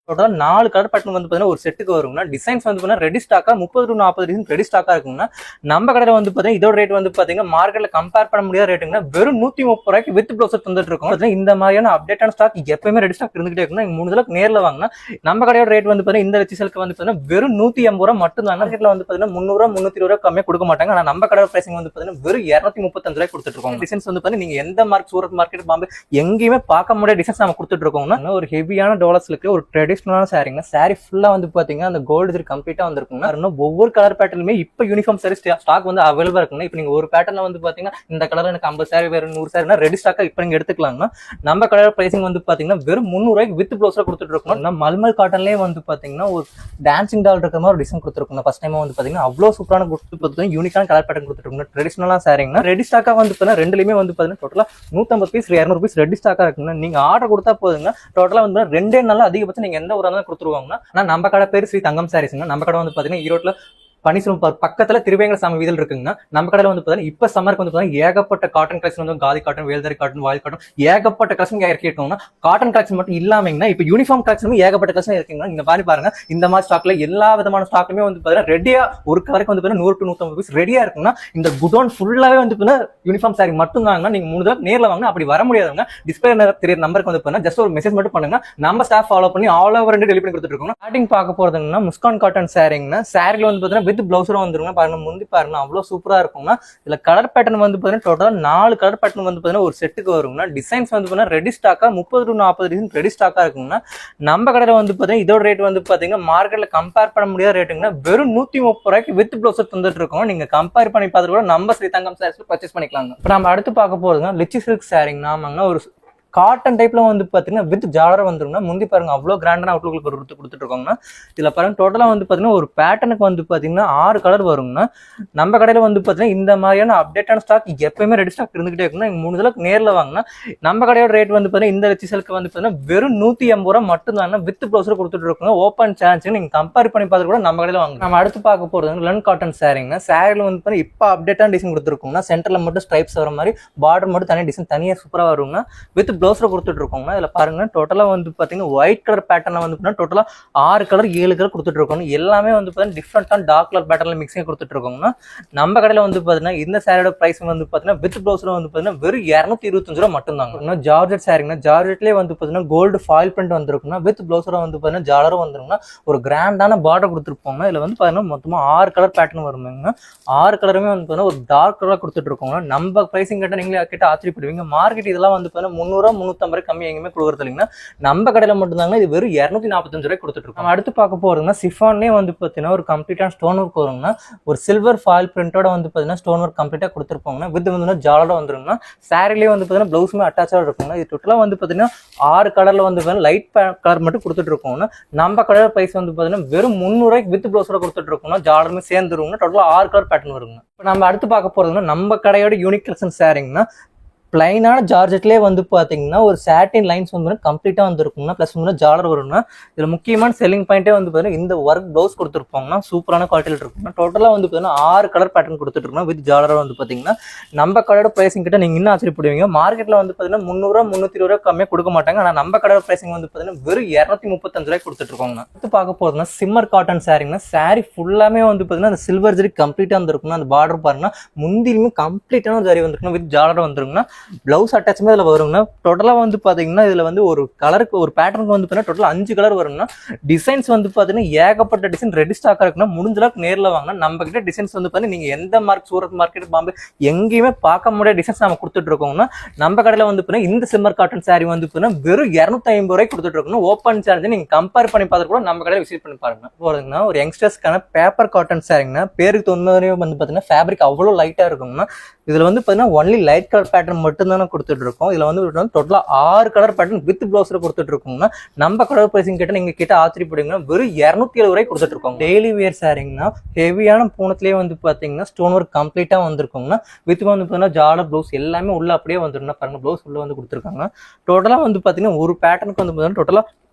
டோட்டலாக 4 colour pattern வந்து பார்த்தீங்கன்னா ஒரு செட்டுக்கு வருங்கன்னா டிசைன்ஸ் வந்து பார்த்தீங்கன்னா ரெடி ஸ்டாக்காக 30 to 40 டிசைன் ரெடி ஸ்டாக்காக இருக்குங்கன்னா நம்ம கடையில் வந்து பார்த்தீங்கன்னா இதோட ரேட் வந்து பார்த்தீங்கன்னா மார்க்கெட்டில் கம்பேர் பண்ண முடியாத ரேட்டுங்கன்னா வெறும் 130 ரூபாய்க்கு வித் ப்ளவுஸ் தந்துட்டு இருக்கும். இந்த மாதிரியான அப்டேட்டான ஸ்டாக் எப்பயுமே ரெடி ஸ்டாக் இருந்துகிட்டே இருக்குன்னா நீங்கள் 3 தடவை நேரில் வாங்கினா நம்ம கடையோட ரேட் வந்து பார்த்தீங்கன்னா இந்த லட்ச சில்க்கு வந்து பார்த்தீங்கன்னா வெறும் 180 ரூபா மட்டும் தான். மார்க்கெட்டில் வந்து பார்த்தீங்கன்னா 300 320 ரூபா கம்மியாக கொடுக்க மாட்டாங்க. ஆனால் நம்ம கடையோட பிரைசிங் வந்து பார்த்தீங்கன்னா வெறும் 235 ரூபாய் கொடுத்துட்டு இருக்கோம். டிசைன்ஸ் வந்து பார்த்தீங்கன்னா நீங்கள் எந்த மார்க் சூரத் மார்க்கெட் பாம்பே எங்கேயுமே பார்க்க முடியாத டிசைன்ஸ் நம்ம கொடுத்துட்டு இருக்கோம்னா ஒரு ஹெவியான டாலர்ஸ்க்கு ஒரு ட்ரெடிஷனலான சாரிங்க சாரி ஃபுல்லா வந்து பாத்தீங்கன்னா அந்த கோல்டு இது கம்ப்ளீட்டா வந்திருக்குங்க. ஒவ்வொரு கலர் பேட்டர்னுமே இப்ப யூனிஃபார்ம் சாரி ஸ்டாக் வந்து அவைலபிளா இருக்குங்க. இப்ப நீங்க ஒரு பேட்டர்ல வந்து பாத்தீங்கன்னா இந்த கலர் எனக்கு 50 சாரி வேற 100 சாரினா ரெடி ஸ்டாக்கா இப்ப நீங்க எடுத்துக்கலாங்க. நம்ம கலர் பிரைசிங் வந்து பாத்தீங்கன்னா வெறும் 300 ரூபாய்க்கு வித் ப்ளவுஸ்ல கொடுத்துட்டு இருக்கோம். மல்மல் காட்டன்லயே வந்து பாத்தீங்கன்னா ஒரு டான்சிங் டால் இருக்கிற மாதிரி ஒரு டிசைன் கொடுத்துருக்கோம். ஃபர்ஸ்ட் டைம் வந்து பாத்தீங்கன்னா அவ்வளவு சூப்பரான கொடுத்து யூனிக்கான கலர் பேட்டர்ன் கொடுத்துருக்கோம். ட்ரெடிஷனலா சாரிங்கன்னா ரெடி ஸ்டாக்கா வந்து பாத்தீங்கன்னா ரெண்டுலயுமே வந்து பாத்தீங்கன்னா டோட்டலா 150 பீஸ் 200 பீஸ் ரெடி ஸ்டாக்கா இருக்குங்க. நீங்க ஆர்டர் கொடுத்தா போதுங்க. டோட்டலா வந்து 2 நாள் அதிகபட்சம் நீங்க எந்த ஊரா கொடுத்துருவாங்கன்னா நம்ம கடை பேர் ஸ்ரீ தங்கம் சாரீஸ்ங்க. நம்ம கடை வந்து பாத்தீங்கன்னா ஈரோட்ல பனிசுரம் பக்கத்துல திருவேங்கட சாமி வீதியில் இருக்குங்க. நம்ம கடையில வந்து பாத்தீங்கன்னா இப்ப சம்மருக்கு வந்து பாத்தீங்கன்னா ஏகப்பட்ட காட்டன் கலெக்ஷன் வந்து காதி காட்டன், வேல்தாரி காட்டன், வாயில் காட்டன் ஏகப்பட்ட கலெக்ஷன் இறக்கி இருக்கோம்னா காட்டன் கலெக்ஷன் மட்டும் இல்லாமங்கன்னா இப்ப யூனிஃபார்ம் கலெக்ஷன் ஏகப்பட்ட கலெக்ஷன் இருக்குங்க. இந்த மாதிரி பாருங்க இந்த மாதிரி ஸ்டாக்ல எல்லா விதமான ஸ்டாக்குமே வந்து பாத்தீங்கன்னா ரெடியா ஒரு கலருக்கு வந்து பாத்தீங்கன்னா 100 to 150 பீஸ் ரெடியா இருக்குன்னா இந்த குடோன் ஃபுல்லாவே வந்து பாத்தீங்கன்னா யூனிஃபார்ம் சாரி மட்டும் தாங்க. நீங்க 3 தடவை நேர்ல வாங்க. அப்படி வர முடியாதவங்க டிஸ்பிளே தெரிய நம்பருக்கு வந்து பாத்தீங்கன்னா ஜஸ்ட் ஒரு மெசேஜ் மட்டும் பண்ணுங்க. நம்ம ஸ்டாஃப் ஃபாலோ பண்ணி ஆல் ஓவர் டெலிவரி பண்ணி கொடுத்துட்டு இருக்கோம். ஸ்டார்டிங் பார்க்க போறதுங்கன்னா முஸ்கான் காட்டன் சாரிங்கன்னா சாரில வந்து பாத்தீங்கன்னா வித் பிளவுஸரும் வந்துருங்க. பாருங்க முந்தி பாருங்க அவ்வளவு சூப்பரா இருக்கும்னா இதுல கலர் பேட்டர்ன் வந்து பாத்தீங்கன்னா டோட்டலா 4 கலர் பேட்டர்ன் வந்து பாத்தீங்கன்னா ஒரு செட்டுக்கு வரும்னா டிசைன்ஸ் வந்து பாத்தீங்கன்னா ரெடி ஸ்டாக்கா 30 to 40 டிசைன் ரெடி ஸ்டாக்கா இருக்கும்னா நம்ம கடையில வந்து பாத்தீங்கன்னா இதோட ரேட் வந்து பாத்தீங்கன்னா மார்க்கெட்ல கம்பேர் பண்ண முடியாத ரேட்டுங்கன்னா வெறும் 130 ரூபாய்க்கு வித் ப்ளவுஸ் தந்துட்டு இருக்கோம். நீங்க கம்பேர் பண்ணி பார்த்து கூட நம்ம ஸ்ரீ தங்கம் சாரீஸ் பர்ச்சேஸ் பண்ணிக்கலாங்க. இப்ப நம்ம அடுத்து பார்க்க போறதுங்க லிச்சி சில்க் சாரிங்க. நாமங்க ஒரு காட்டன் டைப்ல வந்து பாத்தீங்கன்னா வித் ஜாலர் வந்துருங்க. முந்தி பாருங்க அவ்வளவு கிராண்டான அவுட்லுக்கு ஒரு கொடுத்துட்டு இருக்கோங்கன்னா இதுல பாருங்க டோட்டலா வந்து பாத்தீங்கன்னா ஒரு பேட்டர்னுக்கு வந்து பாத்தீங்கன்னா 6 கலர் வருங்க. நம்ம கடையில வந்து பாத்தீங்கன்னா இந்த மாதிரியான அப்டேட்டான ஸ்டாக் எப்பயுமே ரெடி ஸ்டாக் இருந்துகிட்டே இருக்குன்னா 3 தடவை நேர்ல வாங்கினா நம்ம கடையோட ரேட் வந்து பாத்தீங்கன்னா இந்த லட்ச சில்க்கு வந்து பாத்தீங்கன்னா வெறும் 180 ரூபாய் மட்டும் தான் வித் ப்ளவுஸ் கொடுத்துட்டு இருக்கோங்க. ஓப்பன் சான்ஸ் நீங்க கம்பேர் பண்ணி பார்த்து கூட நம்ம கடையில வாங்க. நம்ம அடுத்து பார்க்க போறது லன் காட்டன் சாரிங்க. சாரில வந்து பாத்தீங்கன்னா இப்ப அப்டேட்டான டிசைன் கொடுத்துருக்கோங்க. சென்டர்ல மட்டும் ஸ்ட்ரைப்ஸ் வர மாதிரி பார்டர் மட்டும் தனியாக டிசைன் தனியா சூப்பரா வருங்க. வித் பிளவுஸ்ல கொடுத்துட்டு இருக்கோங்க. இதுல பாருங்க டோட்டலா வந்து பாத்தீங்கன்னா ஒயிட் கலர் பேட்டர்ன்ல வந்து டோட்டலா 6 கலர் 7 கலர் கொடுத்துட்டு இருக்கோம். எல்லாமே வந்து பாத்தீங்கன்னா டிஃப்ரெண்டான டார்க் கலர் பேட்டர்ன்ல மிக்சிங் கொடுத்துட்டு இருக்கோம்னா நம்ம கடையில வந்து பாத்தீங்கன்னா இந்த சாரியோட பிரைஸ் வந்து பாத்தீங்கன்னா வித் பிளவுஸ்ல வந்து பாத்தீங்கன்னா வெறும் 225 ரூபாய் மட்டும் தாங்க. ஜார்ஜெட் சாரிங்கன்னா ஜார்ஜெட்லயே வந்து பாத்தீங்கன்னா கோல்டு ஃபாயில் பிரிண்ட் வந்திருக்குன்னா வித் பிளவுஸ்ல வந்து பாத்தீங்கன்னா ஜாலரும் வந்துருங்கன்னா ஒரு கிராண்டான பார்டர் கொடுத்துருப்போங்க. இதுல வந்து பாத்தீங்கன்னா மொத்தமா 6 கலர் பேட்டர்ன் வருங்க. 6 கலருமே வந்து பாத்தீங்கன்னா ஒரு டார்க் கலரா கொடுத்துட்டு இருக்கோங்க. நம்ம பிரைசிங் கேட்டா நீங்களே கிட்ட ஆச்சரியப்படுவீங்க. மார்க்கெட் இதெல்லாம் வந்து பாத்தீங்கன்னா 300 350 கம்மி எங்கேயுமே கொடுக்குறது இல்லைங்கன்னா நம்ம கடையில மட்டும் தாங்க இது வெறும் 245 ரூபாய் கொடுத்துட்டு இருக்கோம். அடுத்து பார்க்க போறதுன்னா சிஃபான்லேயே வந்து பாத்தீங்கன்னா ஒரு கம்ப்ளீட்டான ஸ்டோன் ஒர்க் வருங்கன்னா ஒரு சில்வர் ஃபாயில் பிரிண்டோட வந்து பாத்தீங்கன்னா ஸ்டோன் ஒர்க் கம்ப்ளீட்டா கொடுத்துருப்பாங்க. வித் வந்து ஜாலோட வந்துருங்கன்னா சாரிலேயே வந்து பாத்தீங்கன்னா பிளவுஸுமே அட்டாச்சா இருக்குங்க. இது டோட்டலா வந்து பாத்தீங்கன்னா 6 கலர்ல வந்து லைட் கலர் மட்டும் கொடுத்துட்டு இருக்கோம்னா நம்ம கடையில பிரைஸ் வந்து பாத்தீங்கன்னா வெறும் 300 ரூபாய்க்கு வித் பிளவுஸோட கொடுத்துட்டு இருக்கோம்னா ஜாலருமே சேர்ந்துருவாங்க. டோட்டலா 6 கலர் பேட்டர்ன் வருங்க. இப்போ நம்ம அடுத்து பார்க்க போறதுன்னா நம்ம கடையோட யூனிக் கலெக்ஷன் சாரிங்கன்னா பிளைனான ஜார்ஜெட்லேயே வந்து பார்த்தீங்கன்னா ஒரு சாட்டின் லைன்ஸ் வந்து கம்ப்ளீட்டாக வந்துருக்குங்கன்னா ப்ளஸ் வந்து ஜாலர் வரும்னா இதில் முக்கியமான செல்லிங் பாயிண்டே வந்து பார்த்தீங்கன்னா இந்த ஒர்க் ப்ளவுஸ் கொடுத்துருப்பாங்கன்னா சூப்பரான குவாலிட்டியில் இருக்குன்னா டோட்டலாக வந்து பார்த்தீங்கன்னா 6 கலர் பேட்டர்ன் கொடுத்துட்ருக்கோம் வித் ஜாலர் வந்து பார்த்தீங்கன்னா நம்ம கடையோட ப்ரைஸிங் கிட்ட நீங்கள் இன்னும் ஆச்சரியப்படுவீங்க. மார்க்கெட்டில் வந்து பார்த்தீங்கன்னா 300 320 ரூபா கம்மியாக கொடுக்க மாட்டாங்க. ஆனால் நம்ம கடையோட ப்ரைஸிங் வந்து பார்த்தீங்கன்னா வெறும் 235 ரூபாய் கொடுத்துட்ருக்கோங்க. அடுத்து பார்க்க போகிறதுனா சிம்மர் காட்டன் சாரிங்கன்னா சாரி ஃபுல்லாமே வந்து பார்த்தீங்கன்னா அந்த சில்வர் ஜரி கம்ப்ளீட்டாக வந்துருக்குன்னா அந்த பார்டர் பாருங்கன்னா முந்திலுமே கம்ப்ளீட்டான ஒரு ஜரி வந்துருக்குன்னா வித் ஜாலர் வந்துருக்குன்னா பிளவுஸ் அட்டாச்சுமே இதுல வரும்னா டோட்டலா வந்து பாத்தீங்கன்னா இதுல வந்து ஒரு கலருக்கு ஒரு பேட்டர்னுக்கு வந்து பாத்தீங்கன்னா டோட்டலா 5 கலர் வரும்னா டிசைன்ஸ் வந்து பாத்தீங்கன்னா ஏகப்பட்ட டிசைன் ரெடி ஸ்டாக்கா இருக்குன்னா முடிஞ்ச அளவுக்கு நேர்ல வாங்க. நம்ம கிட்ட டிசைன்ஸ் வந்து பாத்தீங்கன்னா நீங்க எந்த மார்க் சூரத் மார்க்கெட் பாம்பே எங்கேயுமே பார்க்க முடியாத டிசைன்ஸ் நம்ம கொடுத்துட்டு இருக்கோம்னா நம்ம கடையில வந்து பாத்தீங்கன்னா இந்த சிம்மர் காட்டன் சாரி வந்து பாத்தீங்கன்னா வெறும் 250 ரூபாய் கொடுத்துட்டு இருக்கோம். ஓப்பன் சார்ஜ் நீங்க கம்பேர் பண்ணி பார்த்து கூட நம்ம கடையில விசிட் பண்ணி பாருங்க. போறதுன்னா ஒரு யங்ஸ்டர்ஸ்க்கான பேப்பர் காட்டன் சாரிங்கன்னா பேருக்கு தொண்ணூறு வந்து பாத்தீங்கன்னா ஃபேப்ரிக் அவ்வளவு லைட்டா இருக்கும்னா இதுல வந்து பாத்தீங்கன்னா ஒன்லி லைட் கலர் பேட்டர்ன் மட்டும் தான் கொடுத்துட்டு இருக்கோம். இதுல வந்து டோட்டலா 6 கலர் பேட்டர்ன் வித் பிளவுஸ்ல கொடுத்துட்டு இருக்கோம்னா நம்ம கலர் பிரைசிங் கிட்ட நீங்க கிட்ட ஆச்சரியப்படுவீங்கன்னா வெறும் 270 ரூபாய் கொடுத்துட்டு இருக்கோம். டெய்லி வேர் சாரிங்கன்னா ஹெவியான பூனத்திலேயே வந்து பாத்தீங்கன்னா ஸ்டோன் ஒர்க் கம்ப்ளீட்டா வந்திருக்கும்னா வித் வந்து பாத்தீங்கன்னா ஜாலர் பிளவுஸ் எல்லாமே உள்ள அப்படியே வந்துருந்தா பாருங்க பிளவுஸ் உள்ள வந்து கொடுத்துருக்காங்க. டோட்டலா வந்து பாத்தீங்கன்னா ஒரு பேட்டர்னுக்கு வந்து பாத்தீங்கன்னா டோட்டலா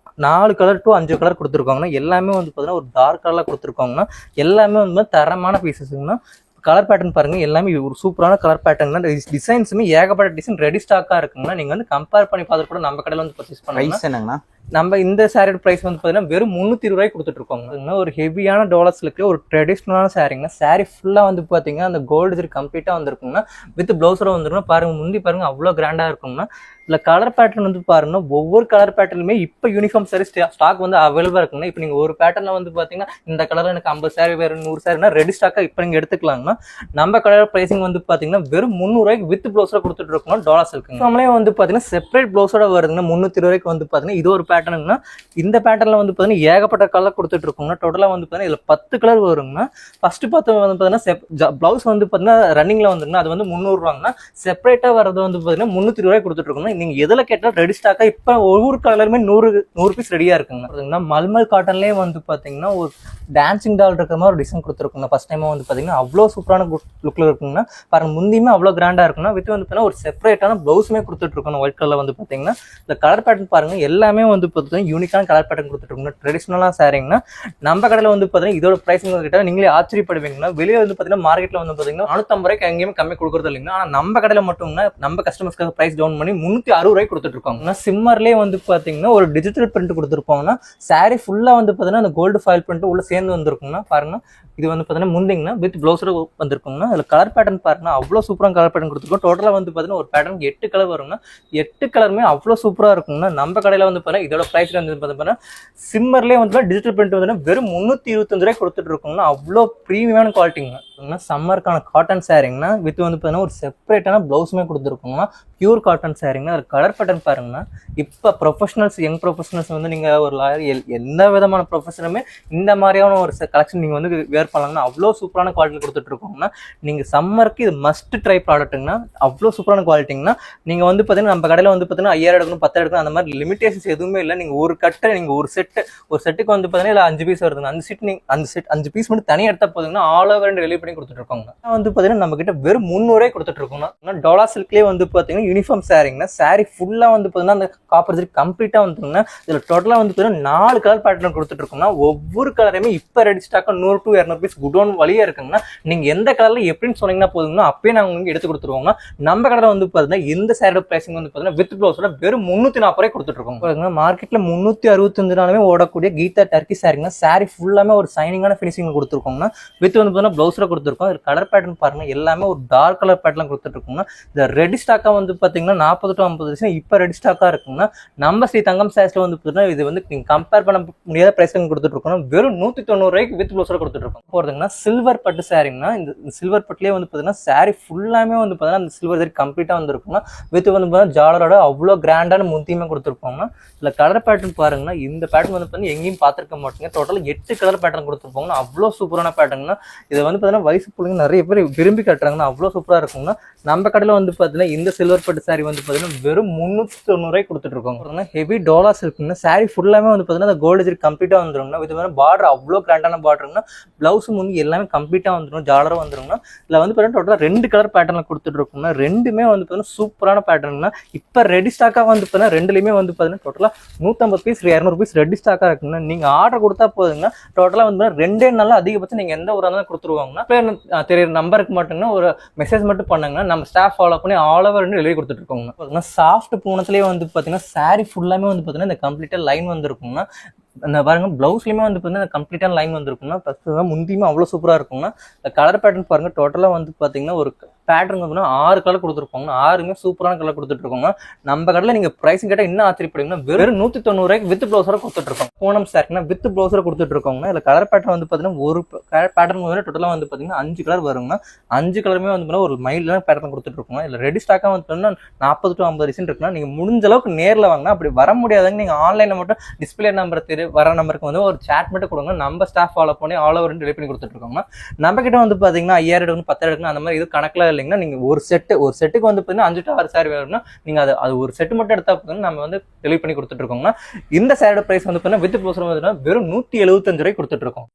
4 கலர் டு 5 கலர் கொடுத்துருக்காங்கன்னா எல்லாமே வந்து பாத்தீங்கன்னா ஒரு டார்க் கலர்ல கொடுத்துருக்காங்கன்னா எல்லாமே வந்து தரமான பீசஸ்ங்கன்னா கலர் பேட்டர்ன் பாருங்க எல்லாமே ஒரு சூப்பரான கலர் பேட்டர்ன். டிசைன்ஸுமே ஏகப்பட்ட டிசைன் ரெடி ஸ்டாக்கா இருக்குங்கன்னா நீங்க வந்து கம்பேர் பண்ணி பார்த்து கூட நம்ம கடையில வந்து பர்ச்சேஸ் பண்ணலாம். என்னங்கண்ணா நம்ம இந்த சாரியோட பிரைஸ் வந்து பார்த்தீங்கன்னா வெறும் 320 ரூபாய்க்கு கொடுத்துட்டு இருக்கோங்க. ஒரு ஹெவியான டோலா சில்க்ல ஒரு ட்ரெடிஷ்னலான சாரிங்கன்னா சாரி ஃபுல்லா வந்து பாத்தீங்கன்னா அந்த கோல்டு ஜரி கம்ப்ளீட்டா வந்திருக்குங்கன்னா வித் பிளவுஸோட வந்துருக்கும். பாருங்க முந்தி பாருங்க அவ்வளோ கிராண்டா இருக்கும்னா இல்லை கலர் பேட்டர்ன் வந்து பாருங்க ஒவ்வொரு கலர் பேட்டர்னுமே இப்போ யூனிஃபார்ம் சாரி ஸ்டாக் வந்து அவைலபிளா இருக்குங்க. இப்போ நீங்க ஒரு பேட்டர்ல வந்து பாத்தீங்கன்னா இந்த கலர்ல எனக்கு 50 சாரி வேறு 100 சாரினா ரெடி ஸ்டாக்கா இப்போ நீங்க எடுத்துக்கலாம்னா நம்ம கலர் பிரைசிங் வந்து பாத்தீங்கன்னா வெறும் 300 ரூபாய்க்கு வித் பிளவுஸோட கொடுத்துட்டு இருக்கோம். டோலா சில்க் நம்மளே வந்து பாத்தீங்கன்னா செப்பரேட் பிளவுஸோட வருதுங்க 320 ரூபாய்க்கு வந்து பாத்தீங்கன்னா இது ஒரு பேட்டர்னுங்கன்னா இந்த பேட்டர்ல வந்து பாத்தீங்கன்னா ஏகப்பட்ட கலர் கொடுத்துட்டு இருக்கோம்னா டோட்டலா வந்து பாத்தீங்கன்னா இதுல 10 கலர் வருங்கன்னா ஃபர்ஸ்ட் பார்த்து வந்து பாத்தீங்கன்னா பிளவுஸ் வந்து பாத்தீங்கன்னா ரன்னிங்ல வந்துருங்க அது வந்து 300 ரூபாங்கன்னா செப்பரேட்டா வரது வந்து பாத்தீங்கன்னா 320 ரூபாய் கொடுத்துட்டு இருக்கோம். நீங்க எதுல கேட்டாலும் ரெடி ஸ்டாக்கா இப்ப ஒவ்வொரு கலருமே 100 பீஸ் ரெடியா இருக்குங்க. மல்மல் காட்டன்லயே வந்து பாத்தீங்கன்னா ஒரு டான்சிங் டால் இருக்கிற மாதிரி ஒரு டிசைன் கொடுத்துருக்குங்க. ஃபர்ஸ்ட் டைம் வந்து பாத்தீங்கன்னா அவ்வளவு சூப்பரான லுக்ல இருக்குங்கன்னா பாருங்க முந்தியுமே அவ்வளவு கிராண்டா இருக்குன்னா வித் வந்து பாத்தீங்கன்னா ஒரு செப்பரேட்டான பிளவுஸுமே கொடுத்துட்டு இருக்கோம். ஒயிட் கலர்ல வந்து பாத்தீங்கன்னா இந்த கலர் பேட்டர்ன் பாருங்க எல்லாமே வந்து பாத்தீங்கன்னா யூனிக்கான கலர் பேட்டர்ன் கொடுத்துட்டு இருக்கோம். ட்ரெடிஷனலா சாரிங்கன்னா நம்ம கடையில வந்து பாத்தீங்கன்னா இதோட பிரைசிங் கிட்ட நீங்களே ஆச்சரியப்படுவீங்கன்னா வெளியே வந்து பாத்தீங்கன்னா மார்க்கெட்ல வந்து பாத்தீங்கன்னா 450 ரூபாய்க்கு எங்கேயுமே கம்மி கொடுக்குறது இல்லைங்க. ஆனா நம்ம கடையில மட்டும்னா நம்ம கஸ்டமர்ஸ்க்காக பிரைஸ் டவுன் பண்ணி 360 ரூபாய்க்கு கொடுத்துட்டு இருக்காங்க. சிம்மர்லயே வந்து பாத்தீங்கன்னா ஒரு டிஜிட்டல் பிரிண்ட் கொடுத்துருப்பாங்கன்னா சாரி ஃபுல்லா வந்து பாத்தீங்கன்னா அந்த கோல்டு ஃபாயில் பிரிண்ட் உள்ள சேர்ந்து வந்திருக்குங்கன்னா பாருங்க இது வந்து பாத்தீங்கன்னா முந்திங்கன்னா வித் பிளவுஸோட வந்திருக்குங்கன்னா அதுல கலர் பேட்டர்ன் பாருங்க அவ்வளவு சூப்பரான கலர் பேட்டர்ன் கொடுத்துருக்கோம். டோட்டலா வந்து பாத்தீங்கன்னா ஒரு பேட்டர்ன் 8 கலர் வரும்னா 8 கலருமே அவ்வளவு சூப்பரா இருக்கும்னா நம்ம கடையில வந்து பாத்தீங்கன்னா இதோட பிரைஸ் வந்து பாத்தீங்கன்னா சிம்மர்லயே வந்து டிஜிட்டல் பிரிண்ட் வந்து வெறும் 325 ரூபாய் கொடுத்துட்டு இருக்கோம்னா அவ்வளோ பிரீமியமான குவாலிட்டிங்க. சம்மருக்கான காட்டன் சாரிங்கன்னா வித் வந்து பாத்தீங்கன்னா ஒரு செப்பரேட்டான பிளவுஸுமே கொடுத்துருக்கோம்னா பியூர் காட்டன் சாரிங்கன்னா ஒரு கலர் பேட்டர்ன் பாருங்கன்னா இப்போ ப்ரொஃபஷனல்ஸ் யங் ப்ரொஃபஷனல்ஸ் வந்து நீங்க ஒரு லாயர் எந்த விதமான ப்ரொஃபஷனுமே இந்த மாதிரியான ஒரு கலெக்ஷன் நீங்க வந்து வேர் பண்ணலாம்னா அவ்வளோ சூப்பரான குவாலிட்டி கொடுத்துட்டு இருக்கோம்னா நீங்க சம்மருக்கு இது மஸ்ட் ட்ரை ப்ராடக்ட்டுங்கன்னா அவ்வளோ சூப்பரான குவாலிட்டிங்கன்னா நீங்க வந்து பாத்தீங்கன்னா நம்ம கடையில வந்து பாத்தீங்கன்னா 5000 எடுக்கணும் 10 எடுக்கணும் அந்த மாதிரி லிமிடேஷன்ஸ் எதுவுமே இல்லை. நீங்க ஒரு கட்டை நீங்க ஒரு செட்டுக்கு வந்து பாத்தீங்கன்னா இல்லை 5 பீஸ் வருதுங்க அந்த செட் நீங்க அந்த செட் 5 பீஸ் மட்டும் தனியாக எடுத்தா போதுங்கன்னா ஆல் ஓவர் டெலிவரி பண்ணி கொடுத்துட்டு இருக்கோங்க. வந்து பாத்தீங்கன்னா நம்ம கிட்ட வெறும் 300 ரூபாய் கொடுத்துட்டு இருக்கோம்னா டோலா சில்க்லேயே வந்து பாத்தீங்கன்னா யூனிஃபார்ம் சாரிங்கன்னா சாரி ஃபுல்லா வந்து பாத்தீங்கன்னா அந்த காப்பர் ஜரி கம்ப்ளீட்டா வந்துருங்கன்னா இதுல டோட்டலா வந்து பாத்தீங்கன்னா 4 கலர் பேட்டர்ன் கொடுத்துட்டு இருக்கோம்னா ஒவ்வொரு கலரையுமே இப்ப ரெடி ஸ்டாக்கா 100 to 200 பீஸ் குடோன் வழியா இருக்குங்கன்னா நீங்க எந்த கலர்ல எப்படின்னு சொன்னீங்கன்னா போதுங்கன்னா அப்பயே நாங்க உங்களுக்கு எடுத்து கொடுத்துருவோங்க. நம்ம கடையில வந்து பாத்தீங்கன்னா இந்த சாரியோட பிரைசிங் வந்து பாத்தீங்கன்னா வித் பிளவுஸோட வெறும் 340 ரூபாய் கொடுத்துட்டு இருக்கோம். மார்க்கெட்ல 365 நாளுமே ஓடக்கூடிய கீதா டர்க்கி சாரிங்கன்னா சாரி ஃபுல்லாமே ஒரு சைனிங்கான ஃபினிஷிங் கொடுத்துருக்கோம்னா வித் வந்து பாத்தீங்கன்னா பிளவுஸ்ல கொடுத்துருக்கோம். கலர் பேட்டர்ன் பாருங்க எல்லாமே ஒரு டார்க் கலர் பேட்டர்ன் கொடுத்துட்டு இருக்கோம்னா இந்த ரெடி ஸ்டாக்கா வந்து பாத்தீங்கன்னா 40 to 50 இப்ப ரெடி ஸ்டாக்கா இருக்குன்னா நம்ம ஸ்ரீ தங்கம் சாஸ்ல வந்து பாத்தீங்கன்னா இது வந்து நீங்க கம்பேர் பண்ண முடியாத பிரைஸ் கொடுத்துட்டு இருக்கோம். வெறும் 190 ரூபாய்க்கு வித் பிளவுஸோட கொடுத்துட்டு இருக்கோம். போறதுங்கன்னா சில்வர் பட்டு சாரிங்கன்னா இந்த சில்வர் பட்டுலயே வந்து பாத்தீங்கன்னா சாரி ஃபுல்லாமே வந்து பாத்தீங்கன்னா அந்த சில்வர் ஜரி கம்ப்ளீட்டா வந்திருக்கும்னா வித் வந்து பாத்தீங்கன்னா ஜாலரோட அவ்வளோ கிராண்டான முந்தியுமே கொடுத்துருப்போம்னா இல்ல கலர் பேட்டர்ன் பாருங்கன்னா இந்த பேட்டர்ன் வந்து பாத்தீங்கன்னா எங்கேயும் பார்த்திருக்க மாட்டீங்க. டோட்டல் 8 கலர் பேட்டர்ன் கொடுத்துருப்பாங்கன்னா அவ்வளோ சூப்பரான பேட்டர்ன்னா இதை வந்து பாத்தீங்கன்னா வயசு பிள்ளைங்க நிறைய பேர் விரும்பி கட்டுறாங்கன்னா அவ்வளோ சூப்பரா இருக்கும்னா நம்ம கடையில வந்து பாத்தீங்கன்னா இந்த சில்வர் பட்டு சாரி வந்து பாத்தீங்கன்னா வெறும் 390 ரூபாய் கொடுத்துட்டு இருக்கோம். ஹெவி டோலா சில்க்னா சாரி ஃபுல்லாமே வந்து பாத்தீங்கன்னா அந்த கோல்டு ஜரி கம்ப்ளீட்டா வந்துரும்னா இது மாதிரி பார்டர் அவ்வளோ கிராண்டான பார்டர்னா பிளவுஸ் முந்தி எல்லாமே கம்ப்ளீட்டா வந்துடும் ஜாலரும் வந்துரும்னா இதுல வந்து பாத்தீங்கன்னா டோட்டலா 2 கலர் பேட்டர்ல கொடுத்துட்டு இருக்கோம்னா ரெண்டுமே வந்து பாத்தீங்கன்னா சூப்பரான பேட்டர்னா இப்ப ரெடி ஸ்டாக்கா வந்து பாத்தீங்கன்னா ரெண்டுலயுமே வந்து பாத்தீங்கன்னா டோட்டலா 150 பீஸ் 200 பீஸ் ரெடி ஸ்டாக்கா இருக்குன்னா நீங்க ஆர்டர் கொடுத்தா போதுங்கன்னா டோட்டலா வந்து 2 நாள் அதிகபட்சம் நீங்க எந்த ஊரா கொடுத்துருவாங்கன்னா தெரிய நம்பருக்கு மட்டும்னா ஒரு மெசேஜ் மட்டும் பண்ணாங்கன்னா நம்ம ஸ்டாஃப் ஃபாலோ பண்ணி ஆல் ஓவர் டெலிவரி கொடுத்துட்டு இருக்கோங்க. சாஃப்ட் பூனத்திலேயே வந்து பாத்தீங்கன்னா சாரி ஃபுல்லாமே வந்து பாத்தீங்கன்னா இந்த கம்ப்ளீட்டா லைன் வந்துருக்கும்னா அந்த பாருங்க பிளவுஸ்லயுமே வந்து பாத்தீங்கன்னா கம்ப்ளீட்டான லைன் வந்துருக்கும்னா முந்தியுமே அவ்வளவு சூப்பரா இருக்கும்னா இந்த கலர் பேட்டர்ன் பாருங்க டோட்டலா வந்து பாத்தீங்கன்னா ஒரு பேட்டர்ன் வந்து 6 கலர் கொடுத்துருப்பாங்க 6மே சூப்பரான கலர் கொடுத்துட்டு இருக்கோங்க. நம்ம கடையில நீங்க பிரைஸிங் கேட்டா இன்னும் ஆச்சரியப்படுவீங்கன்னா வெறும் 190 ரூபாய்க்கு வித் பிளவுஸோட கொடுத்துட்டு இருக்கோம். பூனம் சாரினா வித் பிளவுஸோட கொடுத்துட்டு இருக்கோங்க. இதுல கலர் பேட்டர்ன் வந்து பாத்தீங்கன்னா ஒரு பேட்டர்ன் வந்து டோட்டலா வந்து பாத்தீங்கன்னா 5 கலர் வருங்க. 5 கலருமே வந்து ஒரு மைல்டான பேட்டர்ன் கொடுத்துட்டு இருக்கோங்க. இதுல ரெடி ஸ்டாக்கா வந்து 40 to 50 ரீசன் இருக்குன்னா நீங்க முடிஞ்ச அளவுக்கு நேர்ல வாங்க. அப்படி வர முடியாதாங்க நீங்க ஆன்லைன்ல மட்டும் டிஸ்பிளே நம்பர் வர நம்பருக்கு வந்து ஒரு சாட் மட்டும் கொடுங்க. நம்ம ஸ்டாஃப் ஃபாலோ பண்ணி ஆல் ஓவர் டெலிவரி பண்ணி கொடுத்துட்டு இருக்கோங்க. நம்ம கிட்ட வந்து பாத்தீங்கன்னா 5000 எடுக்கணும் 10 எடுக்கணும் அந்த மாதிரி இது கணக்குல இல்லைங்கன்னா நீங்க ஒரு செட்டுக்கு வந்து பாத்தீங்கன்னா 5 to 6 சாரி வேணும்னா நீங்க அது ஒரு செட் மட்டும் எடுத்தா போதும் நம்ம வந்து டெலிவரி பண்ணி கொடுத்துட்டு இருக்கோம்னா இந்த சாரியோட பிரைஸ் வந்து பாத்தீங்கன்னா வித் பிளவுஸ் வந்து வெறும் 175 ரூபாய் கொடுத்துட்டு இருக்கோம்.